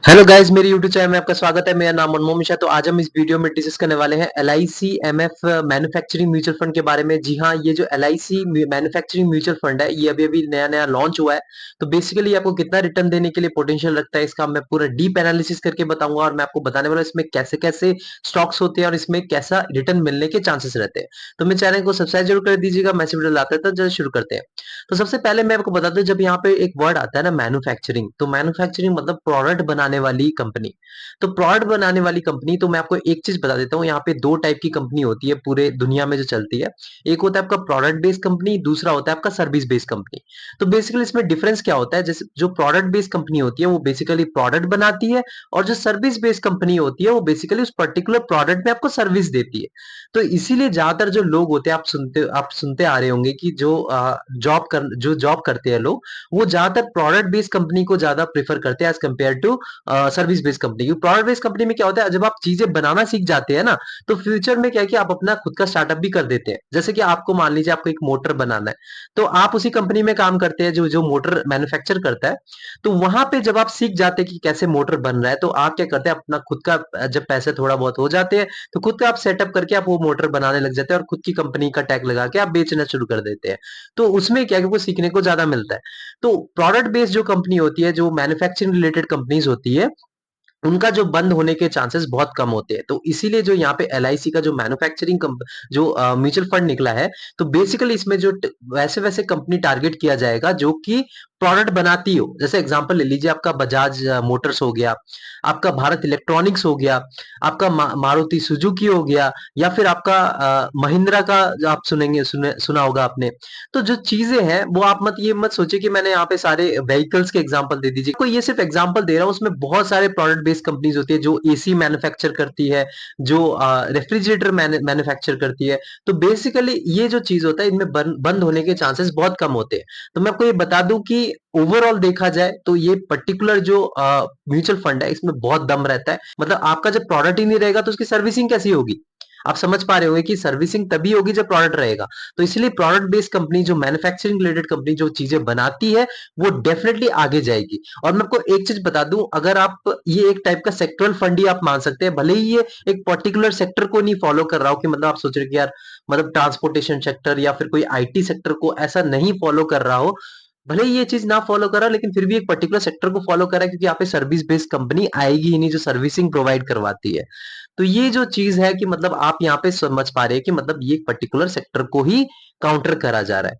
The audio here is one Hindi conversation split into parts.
हेलो गाइस, मेरे यूट्यूब चैनल में आपका स्वागत है। मेरा नाम मनमोहन मिश्रा। तो आज हम इस वीडियो में डिस्कस करने वाले हैं LIC MF manufacturing mutual fund के बारे में। जी हाँ, ये जो एलआईसी मैन्युफैक्चरिंग म्यूचुअल फंड है, ये अभी-अभी नया-नया लॉन्च हुआ है। तो बेसिकली आपको कितना रिटर्न देने के लिए पोटेंशियल रखता है, इसका मैं पूरा डीप एनालिसिस करके बताऊंगा और मैं आपको बताने वाला हूँ इसमें कैसे-कैसे स्टॉक्स होते हैं और इसमें कैसा रिटर्न मिलने के चांसेस रहते हैं। तो मेरे चैनल को सब्सक्राइब जरूर कर दीजिएगा। मैं इस वीडियो लाता है तो चलिए शुरू करते हैं। तो सबसे पहले मैं आपको बता दूं, जब यहाँ पे एक वर्ड आता है ना मैन्युफैक्चरिंग, तो मैन्युफैक्चरिंग मतलब प्रोडक्ट बनाने वाली कंपनी। तो प्रोडक्ट बनाने वाली कंपनी, तो मैं आपको एक चीज बता देता हूँ, यहाँ पे दो टाइप की कंपनी होती है पूरे दुनिया में जो चलती है। एक होता है आपका प्रोडक्ट बेस्ड कंपनी, दूसरा होता है आपका सर्विस बेस्ड कंपनी। तो बेसिकली इसमें डिफरेंस क्या होता है, जैसे जो प्रोडक्ट बेस्ड कंपनी होती है वो बेसिकली प्रोडक्ट बनाती है, और जो सर्विस बेस्ड कंपनी होती है वो बेसिकली उस पर्टिकुलर प्रोडक्ट में आपको सर्विस देती है। तो इसीलिए ज्यादातर जो लोग होते हैं, आप सुनते आ रहे होंगे कि जो जॉब करते हैं लोग, वो ज्यादातर प्रोडक्ट बेस्ड कंपनी को ज्यादा प्रेफर करते हैं as compare to service based company. Product based company में क्या होता है, जब आप चीजें बनाना सीख जाते हैं ना, तो फ्यूचर में क्या है कि आप अपना खुद का स्टार्टअप भी कर देते हैं। जैसे कि आपको मान लीजिए आपको एक मोटर बनाना है, तो आप उसी कंपनी में काम करते हैं जो जो मोटर मैन्युफैक्चर करता है। तो वहां पे जब आप सीख जाते हैं कि कैसे मोटर बन रहा है, तो आप क्या करते हैं, अपना खुद का जब पैसे थोड़ा बहुत हो जाते हैं, तो खुद का आप सेटअप करके आप वो मोटर बनाने लग जाते हैं और खुद की कंपनी का टैग लगा के आप बेचना शुरू कर देते हैं। तो उसमें क्या है कि वो सीखने को ज्यादा मिलता है। तो प्रोडक्ट बेस्ड जो कंपनी होती है, जो मैन्युफैक्चरिंग रिलेटेड कंपनीज होती है, उनका जो बंद होने के चांसेस बहुत कम होते हैं। तो इसीलिए जो यहाँ पे एलआईसी का जो मैन्युफैक्चरिंग जो म्यूचुअल फंड निकला है, तो बेसिकली इसमें जो वैसे वैसे कंपनी टारगेट किया जाएगा जो कि प्रोडक्ट बनाती हो। जैसे एग्जांपल ले लीजिए, आपका बजाज मोटर्स हो गया, आपका भारत इलेक्ट्रॉनिक्स हो गया, आपका मारुति सुजुकी हो गया, या फिर आपका महिंद्रा का, जो आप सुना होगा आपने। तो जो चीजें हैं वो आप मत सोचिए कि मैंने यहाँ पे सारे व्हीकल्स के एग्जांपल दे दीजिए, कोई ये सिर्फ एग्जांपल दे रहा हूँ। उसमें बहुत सारे प्रोडक्ट बेस्ड कंपनीज होती है जो एसी मैन्युफैक्चर करती है, जो रेफ्रिजरेटर मैन्युफैक्चर करती है। तो बेसिकली ये जो चीज होता है, इनमें बंद होने के चांसेस बहुत कम होते हैं। तो मैं आपको ये बता दूं कि ओवरऑल देखा जाए तो ये पर्टिकुलर जो म्यूचुअल फंड है, इसमें बहुत दम रहता है। मतलब आपका जब प्रोडक्ट ही नहीं रहेगा तो उसकी सर्विसिंग कैसी होगी। आप समझ पा रहे होंगे कि सर्विसिंग तभी होगी जब प्रोडक्ट रहेगा। तो इसलिए प्रोडक्ट बेस्ड कंपनी, जो मैन्युफैक्चरिंग रिलेटेड कंपनी जो चीजें बनाती है, वो डेफिनेटली आगे जाएगी। और मैं आपको एक चीज बता दूं, अगर आप ये एक टाइप का सेक्टरल फंड ही आप मान सकते हैं, भले ही ये एक पर्टिकुलर सेक्टर को नहीं फॉलो कर रहा हो, कि मतलब आप सोच रहे हो कि यार मतलब ट्रांसपोर्टेशन सेक्टर या फिर कोई आईटी सेक्टर को ऐसा नहीं फॉलो कर रहा हो, भले ही ये चीज ना फॉलो कर रहा हो, लेकिन फिर भी एक पर्टिकुलर सेक्टर को फॉलो कर रहा है, क्योंकि यहाँ पे सर्विस बेस्ड कंपनी आएगी ही नहीं जो सर्विसिंग प्रोवाइड करवाती है। तो ये जो चीज है कि मतलब आप यहाँ पे समझ पा रहे हैं कि मतलब ये एक पर्टिकुलर सेक्टर को ही काउंटर करा जा रहा है।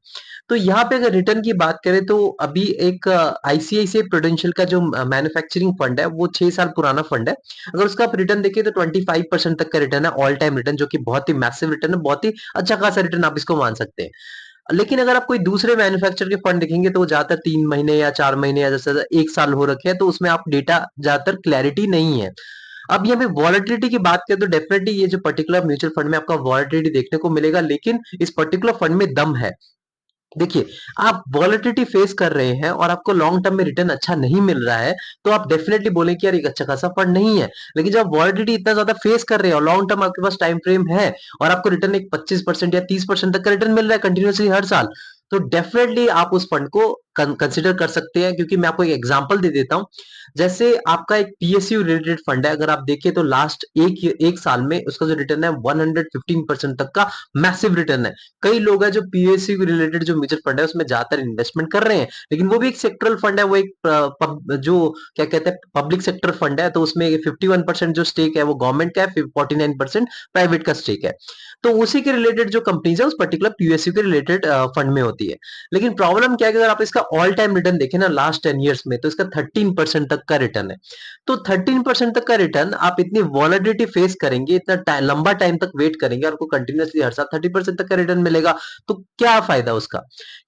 तो यहाँ पे अगर रिटर्न की बात करें, तो अभी एक आईसीआईसीआई प्रूडेंशियल का जो मैन्युफैक्चरिंग फंड है, वो 6 साल पुराना फंड है। अगर उसका आप रिटर्न देखिए तो 25% तक का रिटर्न है, ऑल टाइम रिटर्न, जो कि बहुत ही मैसिव रिटर्न है, बहुत ही अच्छा खासा रिटर्न आप इसको मान सकते हैं। लेकिन अगर आप कोई दूसरे मैन्युफैक्चरर के फंड देखेंगे, तो वो ज्यादातर 3 महीने या 4 महीने या जैसे 1 साल हो रखे हैं, तो उसमें आप डेटा ज्यादातर क्लैरिटी नहीं है। अब यहाँ पे वॉलेटिलिटी की बात करें तो डेफिनेटली ये जो पर्टिकुलर म्यूचुअल फंड में आपका वॉलेटिलिटी देखने को मिलेगा, लेकिन इस पर्टिकुलर फंड में दम है। देखिए, आप वॉलेटिलिटी फेस कर रहे हैं और आपको लॉन्ग टर्म में रिटर्न अच्छा नहीं मिल रहा है, तो आप डेफिनेटली बोलें कि यार एक अच्छा खासा फंड नहीं है। लेकिन जब आप वॉलेटिलिटी इतना ज्यादा फेस कर रहे हैं और लॉन्ग टर्म आपके पास टाइम फ्रेम है, और आपको रिटर्न एक 25% या 30% तक का रिटर्न मिल रहा है कंटिन्यूअसली हर साल, तो डेफिनेटली आप उस फंड को कंसिडर कर सकते हैं। क्योंकि मैं आपको एक एग्जांपल दे देता हूं, जैसे आपका एक पीएसयू रिलेटेड फंड है, अगर आप देखिए तो लास्ट एक साल में उसका जो रिटर्न है 115% तक का मैसिव रिटर्न है। कई लोग हैं जो पीएसयू रिलेटेड जो म्यूचुअल फंड है उसमें ज्यादातर इन्वेस्टमेंट कर रहे हैं, लेकिन वो भी एक सेक्टरल फंड है, वो एक जो क्या कहते हैं पब्लिक सेक्टर फंड है, तो उसमें 51% जो स्टेक है वो गवर्नमेंट का है, 49% प्राइवेट का स्टेक है। तो उसी के रिलेटेड जो कंपनीज है उस पर्टिकुलर पीएसयू के रिलेटेड फंड में होती है। लेकिन प्रॉब्लम क्या है कि अगर आप इसका ऑल टाइम रिटर्न देखें ना लास्ट 10 ईयर्स में, तो इसका 13% तक का रिटर्न है। तो 13% तक का रिटर्न, आप इतनी वॉलेटिलिटी फेस करेंगे, इतना लंबा टाइम तक वेट करेंगे, आपको कंटिन्यूअसली हर साल 30% तक का रिटर्न मिलेगा, तो क्या फायदा उसका।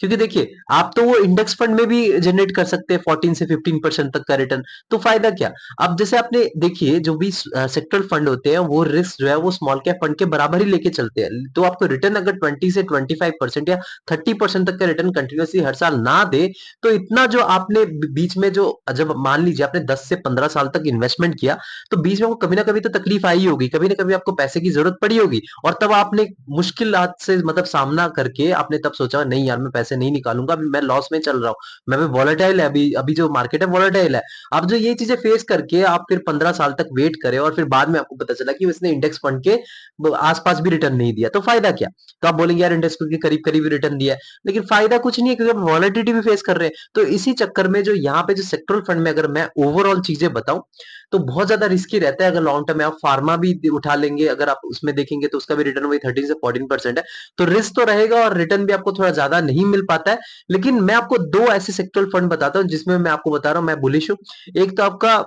क्योंकि देखिए, आप तो वो इंडेक्स फंड में भी जनरेट कर सकते हैं 14 से 15% तक का रिटर्न, तो फायदा क्या। अब जैसे आपने देखिए, जो भी सेक्टरल फंड होते हैं, वो रिस्क जो है वो स्मॉल कैप फंड के बराबर ही लेके चलते हैं। तो आपको रिटर्न अगर 20 से 25% या 30% तक का रिटर्न कंटिन्यूअसली हर साल ना दे, तो इतना जो आपने बीच में जो जब मान लीजिए आपने 10 से 15 साल तक इन्वेस्टमेंट किया, तो बीच में आपको कभी ना कभी तो तकलीफ आई होगी, कभी ना कभी आपको पैसे की जरूरत पड़ी होगी, और तब आपने मुश्किलात से मतलब सामना करके आपने तब सोचा नहीं यार मैं पैसे नहीं निकालूंगा, अभी मैं लॉस में चल रहा हूँ, मैं भी वॉलेटाइल है, अभी अभी जो मार्केट है वॉलेटाइल है। अब जो ये चीजें फेस करके आप फिर 15 साल तक वेट करें और फिर बाद में आपको पता चला कि उसने इंडेक्स फंड के आसपास भी रिटर्न नहीं दिया, तो फायदा क्या? तो आप बोलेंगे यार इंडेक्स फंड के करीब करीब ही रिटर्न दिया है, लेकिन फायदा कुछ नहीं है क्योंकि आप वॉलेटिलिटी भी फेस कर रहे हैं। तो इसी चक्कर में जो यहाँ पे जो सेक्टरल फंड में अगर मैं ओवरऑल चीजें बताऊं, तो बहुत ज्यादा रिस्की रहता है। अगर लॉन्ग टर्म में आप फार्मा भी उठा लेंगे, अगर आप उसमें देखेंगे तो उसका भी रिटर्न वही 13 से 14% है, तो रिस्क तो रहेगा और रिटर्न भी आपको थोड़ा ज्यादा नहीं मिल पाता है। लेकिन मैं आपको दो ऐसे सेक्टरल फंड बताता हूँ जिसमें मैं आपको बता रहा हूँ मैं बुलिश हूँ। एक तो आपका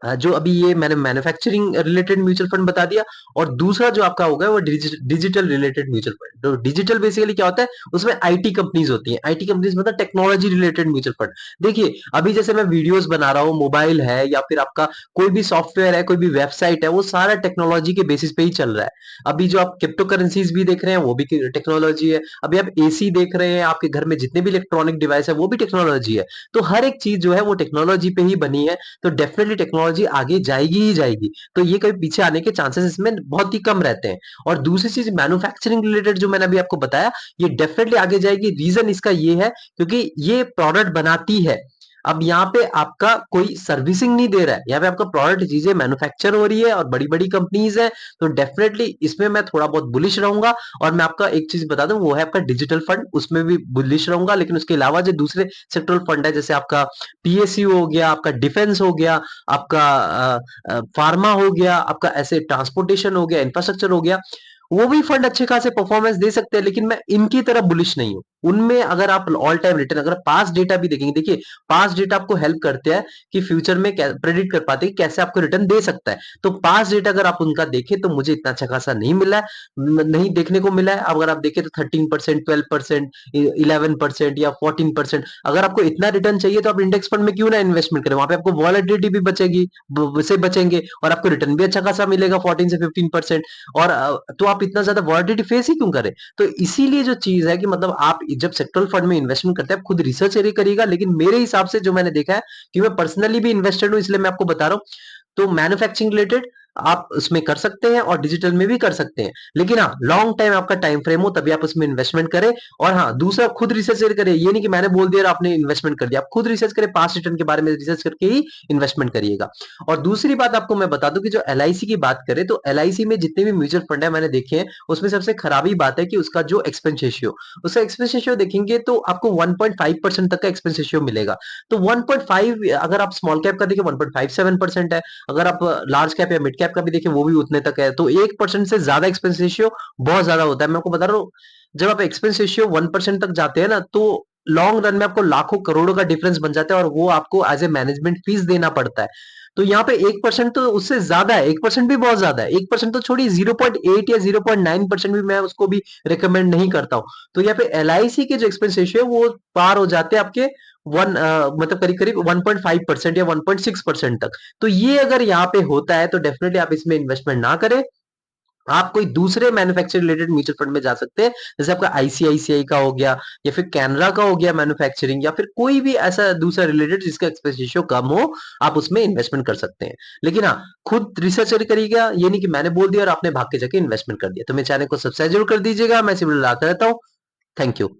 जो अभी ये मैंने मैन्युफैक्चरिंग रिलेटेड म्यूचुअल फंड बता दिया, और दूसरा जो आपका होगा वो डिजिटल रिलेटेड म्यूचुअल फंड। तो डिजिटल बेसिकली क्या होता है, उसमें आईटी कंपनीज होती हैं, आईटी कंपनीज मतलब टेक्नोलॉजी रिलेटेड म्यूचुअल फंड। देखिए अभी जैसे मैं वीडियोस बना रहा हूँ, मोबाइल है या फिर आपका कोई भी सॉफ्टवेयर है, कोई भी वेबसाइट है, वो सारा टेक्नोलॉजी के बेसिस पे ही चल रहा है। अभी जो आप क्रिप्टो करेंसीज भी देख रहे हैं वो भी टेक्नोलॉजी है, अभी आप एसी देख रहे हैं, आपके घर में जितने भी इलेक्ट्रॉनिक डिवाइस है वो भी टेक्नोलॉजी है। तो हर एक चीज जो है वो टेक्नोलॉजी पे ही बनी है, तो डेफिनेटली टेक्नोलॉजी आगे जाएगी ही जाएगी। तो ये कभी पीछे आने के चांसेस इसमें बहुत ही कम रहते हैं। और दूसरी चीज मैन्युफैक्चरिंग रिलेटेड जो मैंने अभी आपको बताया, ये डेफिनेटली आगे जाएगी। रीजन इसका ये है क्योंकि ये प्रोडक्ट बनाती है। अब यहाँ पे आपका कोई सर्विसिंग नहीं दे रहा है, यहाँ पे आपका प्रोडक्ट चीजें मैन्युफैक्चर हो रही है और बड़ी बड़ी कंपनीज है। तो डेफिनेटली इसमें मैं थोड़ा बहुत बुलिश रहूंगा। और मैं आपका एक चीज बता दूं, वो है आपका डिजिटल फंड, उसमें भी बुलिश रहूंगा। लेकिन उसके अलावा जो दूसरे सेक्टरल फंड है, जैसे आपका पीएसयू हो गया, आपका डिफेंस हो गया, आपका फार्मा हो गया, आपका ऐसे ट्रांसपोर्टेशन हो गया, इंफ्रास्ट्रक्चर हो गया, वो भी फंड अच्छे खासे परफॉर्मेंस दे सकते हैं, लेकिन मैं इनकी तरह बुलिश नहीं हूं। उनमें अगर आप ऑल टाइम रिटर्न, अगर पास्ट डेटा भी देखेंगे, देखिए पास्ट डेटा आपको हेल्प करते हैं कि फ्यूचर में प्रेडिक्ट कर पाते हैं कि कैसे आपको रिटर्न दे सकता है। तो पास्ट डेटा अगर आप उनका देखें तो मुझे इतना अच्छा खासा नहीं मिला है, नहीं देखने को मिला है। अगर आप देखें तो 13%, 12%, 11% या 14%। अगर आपको इतना रिटर्न चाहिए तो आप इंडेक्स फंड में क्यों ना इन्वेस्टमेंट करें, वहां पे आपको वॉलेटिलिटी भी बचेगी, से बचेंगे, और आपको रिटर्न भी अच्छा खासा मिलेगा 14 से 15%। और तो आप इतना ज्यादा वॉलेटिलिटी फेस ही क्यों करें? तो इसीलिए जो चीज है कि मतलब आप जब सेक्टरल फंड में इन्वेस्टमेंट करते हैं, आप खुद रिसर्च करिएगा। लेकिन मेरे हिसाब से जो मैंने देखा है, कि मैं पर्सनली भी इन्वेस्टेड हूं इसलिए मैं आपको बता रहा हूं, तो मैन्युफैक्चरिंग रिलेटेड आप उसमें कर सकते हैं और डिजिटल में भी कर सकते हैं। लेकिन हाँ, लॉन्ग टाइम आपका टाइम फ्रेम हो तभी आप उसमें इन्वेस्टमेंट करें। और हाँ, दूसरा खुद रिसर्च करें, ये नहीं कि मैंने बोल दिया और आपने इन्वेस्टमेंट कर दिया। आप खुद रिसर्च करें, पास्ट रिटर्न के बारे में रिसर्च करके ही इन्वेस्टमेंट करिएगा। और दूसरी बात आपको मैं बता दूं कि जो एलआईसी की बात करें, तो एलआईसी में जितने भी म्यूचुअल फंड है मैंने देखे हैं, उसमें सबसे खराबी बात है कि उसका जो एक्सपेंस रेशियो, उसका एक्सपेंस रेशियो देखेंगे तो आपको 1.5% तक का एक्सपेंस रेशियो मिलेगा। तो 1.5, अगर आप स्मॉल कैप का देखें 1.57% है, अगर आप लार्ज कैप या मिड कैप का भी देखें वो भी उतने तक है। तो 1% से ज्यादा एक्सपेंस रेशियो बहुत ज्यादा होता है। मैं आपको बता रहा हूँ, जब आप एक्सपेंस रेशियो 1% तक जाते हैं ना, तो लॉन्ग रन में आपको लाखों करोड़ों का डिफरेंस बन जाता है, और वो आपको एज ए मैनेजमेंट फीस देना पड़ता है। तो यहाँ पे 1% तो उससे ज्यादा है, 1% भी बहुत ज्यादा है। 1% तो छोड़ी, 0.8 या 0.9% भी मैं उसको भी रिकमेंड नहीं करता हूँ। तो यहाँ पे एलआईसी के जो एक्सपेंस रेशियो है वो पार हो जाते हैं आपके मतलब करीब करीब 1.5% या 1.6% तक। तो ये अगर यहाँ पे होता है तो डेफिनेटली आप इसमें इन्वेस्टमेंट ना करें। आप कोई दूसरे मैन्युफैक्चर रिलेटेड म्यूचुअल फंड में जा सकते हैं, जैसे आपका आईसीआईसीआई का हो गया, या फिर कैनरा का हो गया मैन्युफैक्चरिंग, या फिर कोई भी ऐसा दूसरा रिलेटेड जिसका एक्सपेंस रेशियो कम हो, आप उसमें इन्वेस्टमेंट कर सकते हैं। लेकिन हाँ, खुद रिसर्च करिएगा, ये नहीं कि मैंने बोल दिया और आपने भाग के जाके इन्वेस्टमेंट कर दिया। तो मेरे चैनल को सब्सक्राइब जरूर कर दीजिएगा, मैं सिर्फ लाता रहता हूँ। Thank you.